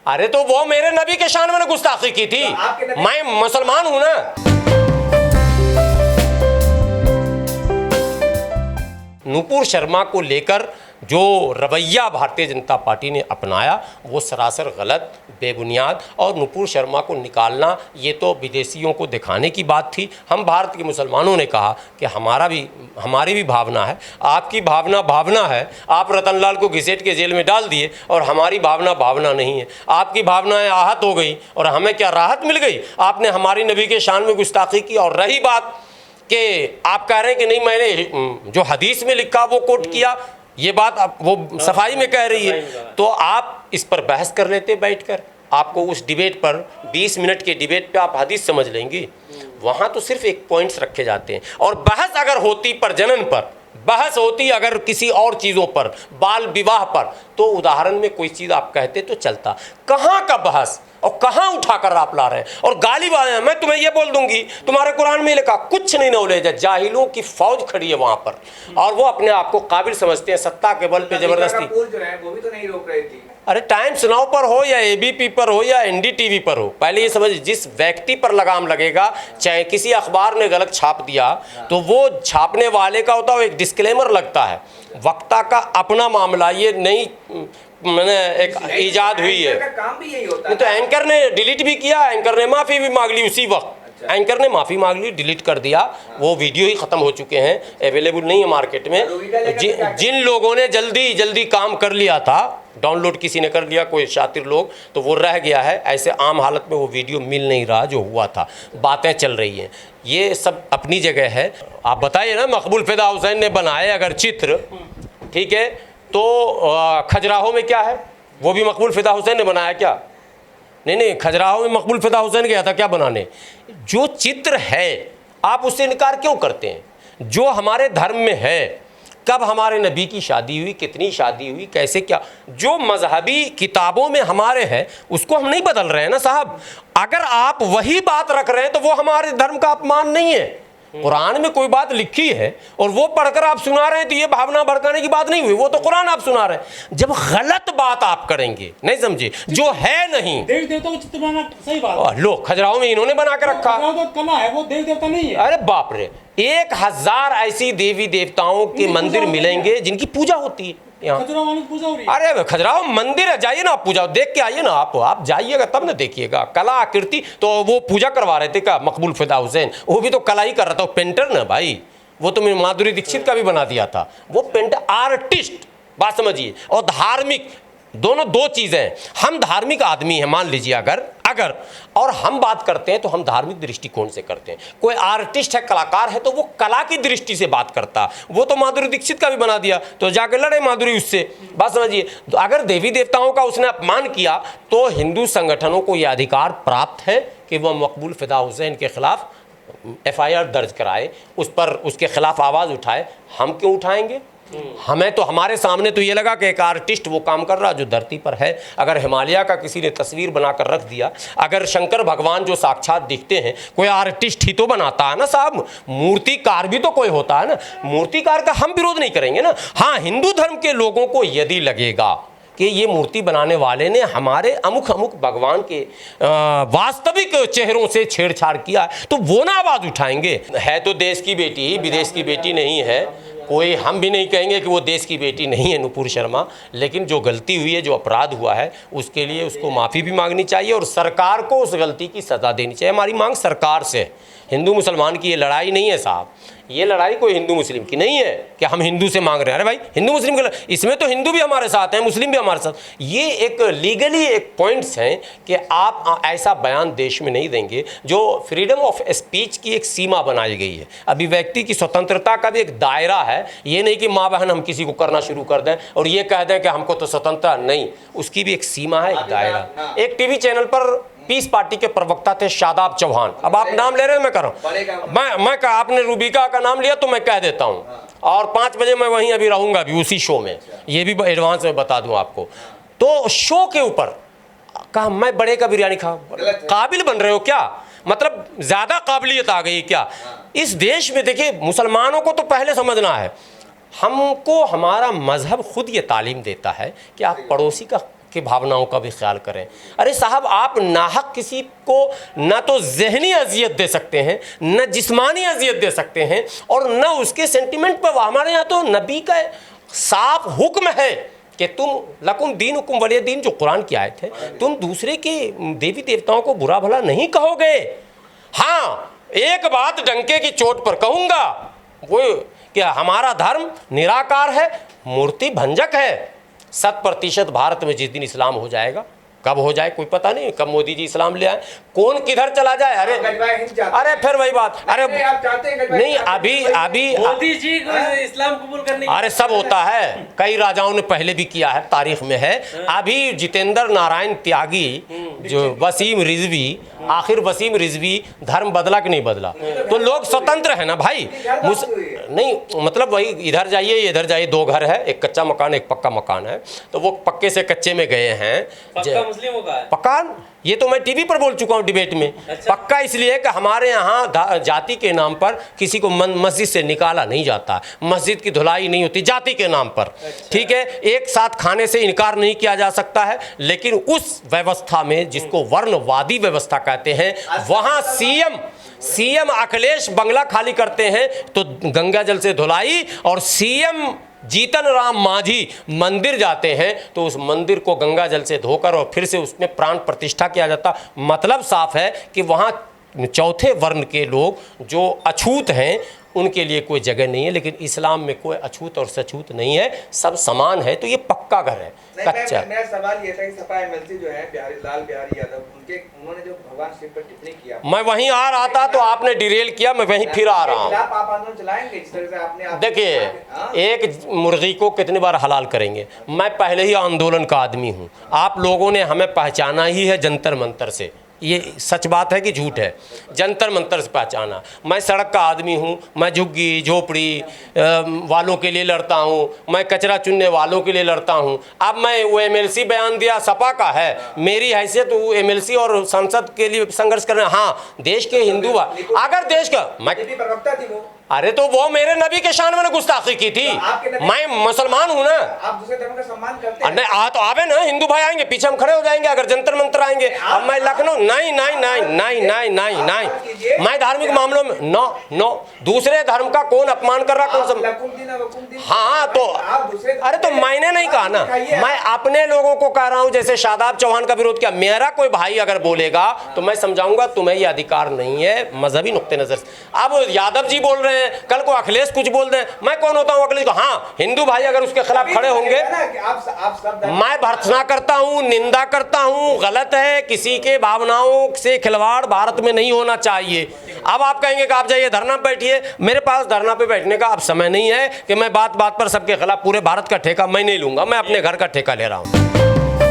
अरे तो वो मेरे नबी के शान में गुस्ताखी की थी, मैं मुसलमान हूं ना। नुपुर शर्मा को लेकर जो रवैया भारतीय जनता पार्टी ने अपनाया वो सरासर गलत, बेबुनियाद, और नुपुर शर्मा को निकालना ये तो विदेशियों को दिखाने की बात थी। हम भारत के मुसलमानों ने कहा कि हमारी भी भावना है, आपकी भावना है, आप रतनलाल को घसीट के जेल में डाल दिए और हमारी भावना नहीं है। आपकी भावनाएं आहत हो गई और हमें क्या राहत मिल गई? आपने हमारी नबी के शान में गुस्ताखी की। और रही बात कि आप कह रहे हैं कि नहीं मैंने जो हदीस में लिखा वो कोट किया, ये बात आप वो सफाई में कह रही है, तो आप इस पर बहस कर लेते बैठकर। आपको उस डिबेट पर 20 मिनट के डिबेट पे आप हदीस समझ लेंगे, वहाँ तो सिर्फ एक पॉइंट्स रखे जाते हैं। और बहस अगर होती प्रजनन पर, बहस होती अगर किसी और चीज़ों पर, बाल विवाह पर, तो उदाहरण में कोई चीज़ आप कहते तो चलता। कहाँ का बहस और कहाँ उठाकर आप ला रहे हैं और गाली वाले हैं। मैं तुम्हें ये बोल दूंगी, तुम्हारे कुरान में लिखा, कुछ नहीं नॉलेज है, जाहिलों की फौज खड़ी है वहाँ पर, और वो अपने आप को काबिल समझते हैं, सत्ता के बल पे जबरदस्ती। जो है वो भी तो नहीं रोक रही थी। अरे टाइम्स नाउ पर हो या एबीपी पर हो या एनडीटीवी पर हो, पहले ये समझ, जिस व्यक्ति पर लगाम लगेगा, चाहे किसी अखबार ने गलत छाप दिया तो वो छापने वाले का होता है, वो एक डिस्क्लेमर लगता है, वक्ता का अपना मामला, ये नहीं मैंने एक ईजाद हुई है। काम भी यही होता है। तो एंकर ने डिलीट भी किया, एंकर ने माफ़ी भी मांग ली उसी वक्त। एंकर ने माफ़ी मांग ली, डिलीट कर दिया, वो वीडियो ही ख़त्म हो चुके हैं, अवेलेबल नहीं है मार्केट में। जिन लोगों ने जल्दी काम कर लिया था, डाउनलोड किसी ने कर लिया, कोई शातिर लोग, तो वो रह गया है। ऐसे आम हालत में वो वीडियो मिल नहीं रहा जो हुआ था, बातें चल रही हैं, ये सब अपनी जगह है। आप बताइए ना, मकबूल फिदा हुसैन ने बनाए अगर चित्र, ठीक है, तो खजुराहो में क्या है, वो भी मकबूल फिदा हुसैन ने बनाया क्या? नहीं, खजुराहो में मकबूल फिदा हुसैन गया था क्या बनाने? जो चित्र है आप उससे इनकार क्यों करते हैं? जो हमारे धर्म में है, कब हमारे नबी की शादी हुई, कितनी शादी हुई, कैसे क्या, जो मजहबी किताबों में हमारे है उसको हम नहीं बदल रहे हैं ना साहब। अगर आप वही बात रख रहे हैं तो वो हमारे धर्म का अपमान नहीं है। कुरान में कोई बात लिखी है और वो पढ़कर आप सुना रहे हैं तो ये भावना भड़काने की बात नहीं हुई, वो तो कुरान आप सुना रहे हैं। जब गलत बात आप करेंगे, नहीं समझे, जो है नहीं, देव देवता को चित्र बनाना सही बात है। लो खजुराहो में इन्होंने बना के रखा, तो कला है, वो देव देवता नहीं है। अरे बाप रे, 1000 ऐसी देवी देवताओं के मंदिर मिलेंगे जिनकी पूजा होती है यहाँ। पूजा हो रही है। अरे खजुराहो मंदिर है, जाइए ना आप, पूजा देख के आइए ना आप जाइएगा तब ना देखिएगा। कला आकृति तो वो पूजा करवा रहे थे क्या मकबूल फिदा हुसैन? वो भी तो कला ही कर रहा था, वो पेंटर ना भाई, वो तो माधुरी दीक्षित का भी बना दिया था, वो पेंटर आर्टिस्ट, बात समझिए। और धार्मिक, दोनों दो चीज़ें हैं। हम धार्मिक आदमी हैं मान लीजिए, अगर और हम बात करते हैं तो हम धार्मिक दृष्टिकोण से करते हैं। कोई आर्टिस्ट है, कलाकार है, तो वो कला की दृष्टि से बात करता। वो तो माधुरी दीक्षित का भी बना दिया, तो जाकर लड़े माधुरी उससे, बात समझिए। तो अगर देवी देवताओं का उसने अपमान किया तो हिंदू संगठनों को यह अधिकार प्राप्त है कि वह मकबूल फिदा हुसैन के खिलाफ FIR दर्ज कराए, उस पर उसके खिलाफ आवाज़ उठाए। हम क्यों उठाएंगे? हमें तो, हमारे सामने तो ये लगा कि एक आर्टिस्ट वो काम कर रहा जो धरती पर है। अगर हिमालय का किसी ने तस्वीर बनाकर रख दिया, अगर शंकर भगवान जो साक्षात दिखते हैं, कोई आर्टिस्ट ही तो बनाता है ना साहब, मूर्तिकार भी तो कोई होता है ना। मूर्तिकार का हम विरोध नहीं करेंगे ना। हाँ, हिंदू धर्म के लोगों को यदि लगेगा कि ये मूर्ति बनाने वाले ने हमारे अमुक भगवान के वास्तविक चेहरों से छेड़छाड़ किया, तो वो ना आवाज़ उठाएंगे। है तो देश की बेटी, विदेश की बेटी नहीं है। कोई, हम भी नहीं कहेंगे कि वो देश की बेटी नहीं है नुपुर शर्मा, लेकिन जो गलती हुई है, जो अपराध हुआ है, उसके लिए उसको माफ़ी भी मांगनी चाहिए और सरकार को उस गलती की सज़ा देनी चाहिए। हमारी मांग सरकार से, हिंदू मुसलमान की ये लड़ाई नहीं है साहब। ये लड़ाई कोई हिंदू मुस्लिम की नहीं है कि हम हिंदू से मांग रहे हैं। अरे भाई, हिंदू मुस्लिम के इसमें तो हिंदू भी हमारे साथ हैं, मुस्लिम भी हमारे साथ। ये एक लीगली एक पॉइंट्स हैं कि आप ऐसा बयान देश में नहीं देंगे। जो फ्रीडम ऑफ स्पीच की एक सीमा बनाई गई है, अभिव्यक्ति की स्वतंत्रता का भी एक दायरा है। ये नहीं कि माँ बहन हम किसी को करना शुरू कर दें और ये कह दें कि हमको तो स्वतंत्रता नहीं, उसकी भी एक सीमा है, एक दायरा। एक टीवी चैनल पर पीस पार्टी के प्रवक्ता थे शादाब चौहान, अब आप नाम ले रहे हैं, मैं कर रहा हूँ, मैं कहा, आपने रूबिका का नाम लिया तो मैं कह देता हूँ, और 5 बजे मैं वहीं अभी रहूँगा भी उसी शो में, ये भी एडवांस में बता दूँ आपको। तो शो के ऊपर कहा मैं बड़े का बिरयानी खा, काबिल बन रहे हो क्या? मतलब ज़्यादा काबिलियत आ गई क्या इस देश में? देखिए, मुसलमानों को तो पहले समझना है, हमको हमारा मजहब खुद ये तालीम देता है कि आप पड़ोसी का की भावनाओं का भी ख्याल करें। अरे साहब, आप नाहक किसी को न तो ज़हनी अजियत दे सकते हैं, न जिस्मानी अजियत दे सकते हैं, और न उसके सेंटिमेंट पर। हमारे यहाँ तो नबी का साफ हुक्म है कि तुम लकुम दीन हुकुम वलिय दीन, जो कुरान की आयत है, तुम दूसरे के देवी देवताओं को बुरा भला नहीं कहोगे। हाँ, एक बात डंके की चोट पर कहूँगा, वो कि हमारा धर्म निराकार है, मूर्ति भंजक है। 100% भारत में जिस दिन इस्लाम हो जाएगा, कब हो जाए कोई पता नहीं, कब मोदी जी इस्लाम ले आए, कौन किधर चला जाए। अरे फिर वही बात, अरे आप चाहते हैं नहीं, अभी मोदी जी को इस्लाम कबूल करने की, अरे सब होता है, कई राजाओं ने पहले भी किया है, तारीख में है। अभी जितेंद्र नारायण त्यागी, जो वसीम रिजवी, आखिर वसीम रिजवी धर्म बदला कि नहीं बदला? तो लोग स्वतंत्र है ना भाई। नहीं मतलब वही, इधर जाइए इधर जाइए, 2 घर है, एक कच्चा मकान एक पक्का मकान है, तो वो पक्के से कच्चे में गए हैं। पक्का मुस्लिमों का है। पक्का, ये तो मैं टीवी पर बोल चुका हूँ डिबेट में। अच्छा। पक्का इसलिए कि हमारे यहाँ जाति के नाम पर किसी को मस्जिद से निकाला नहीं जाता, मस्जिद की धुलाई नहीं होती जाति के नाम पर। अच्छा। ठीक है, एक साथ खाने से इनकार नहीं किया जा सकता है, लेकिन उस व्यवस्था में जिसको वर्णवादी व्यवस्था कहते हैं, वहाँ सीएम अखिलेश बंगला खाली करते हैं तो गंगा जल से धुलाई, और सीएम जीतन राम मांझी मंदिर जाते हैं तो उस मंदिर को गंगा जल से धोकर और फिर से उसमें प्राण प्रतिष्ठा किया जाता। मतलब साफ है कि वहाँ चौथे वर्ण के लोग जो अछूत हैं उनके लिए कोई जगह नहीं है, लेकिन इस्लाम में कोई अछूत और सछूत नहीं है, सब समान है। तो ये पक्का घर है, कच्चा। मेरा सवाल ये था कि सपा एमएलसी जो है लाल बिहारी यादव, उन्होंने जो भगवान शिव पर टिप्पणी किया, मैं वहीं आ रहा था तो आपने डिरेल किया, मैं वहीं फिर आ रहा हूँ। आप आंदोलन चलाएंगे जिस तरह से आपने देखिए, एक मुर्गी को कितनी बार हलाल करेंगे? मैं पहले ही आंदोलन का आदमी हूँ। आप लोगों ने हमें पहचाना ही है जंतर मंतर से, ये सच बात है कि झूठ है? जंतर मंतर से पहचाना। मैं सड़क का आदमी हूँ, मैं झुग्गी झोपड़ी वालों के लिए लड़ता हूँ, मैं कचरा चुनने वालों के लिए लड़ता हूँ। अब मैं वो एमएलसी बयान दिया सपा का है, मेरी हैसियत वो एमएलसी और सांसद के लिए संघर्ष करना। हाँ, देश के हिंदू, अगर देश का मैं, प्रवक्ता थी वो, अरे तो वो मेरे नबी के शान में गुस्ताखी की थी। मैं मुसलमान हूँ ना। आप दूसरे धर्म का सम्मान करते हैं? नहीं, तो आवे ना, हिंदू भाई आएंगे, पीछे हम खड़े हो जाएंगे अगर जंतर मंतर आएंगे। अब मैं लखनऊ, नहीं, मैं धार्मिक मामलों में नो, दूसरे धर्म का कौन अपमान कर रहा, कौन हाँ, तो अरे तो मैंने नहीं कहा ना, मैं अपने लोगों को कह रहा हूँ। जैसे शादाब चौहान का विरोध किया, मेरा कोई भाई अगर बोलेगा तो मैं समझाऊंगा तुम्हें ये अधिकार नहीं है मजहबी नुक्ते नजर से। अब यादव जी बोल रहे हैं, कल को अखिलेश कुछ बोल दें, मैं कौन होता हूं अखिलेश को? हाँ, हिंदू भाई अगर उसके खिलाफ खड़े होंगे, मैं भर्त्सना करता हूं, निंदा करता हूं, गलत है। किसी के भावनाओं से खिलवाड़ भारत में नहीं होना चाहिए। अब आप कहेंगे कि आप जाइए धरना बैठिए, मेरे पास धरना पे बैठने का अब समय नहीं है कि मैं बात बात पर सबके खिलाफ पूरे भारत का ठेका मैं नहीं लूंगा, मैं अपने घर का ठेका ले रहा हूं।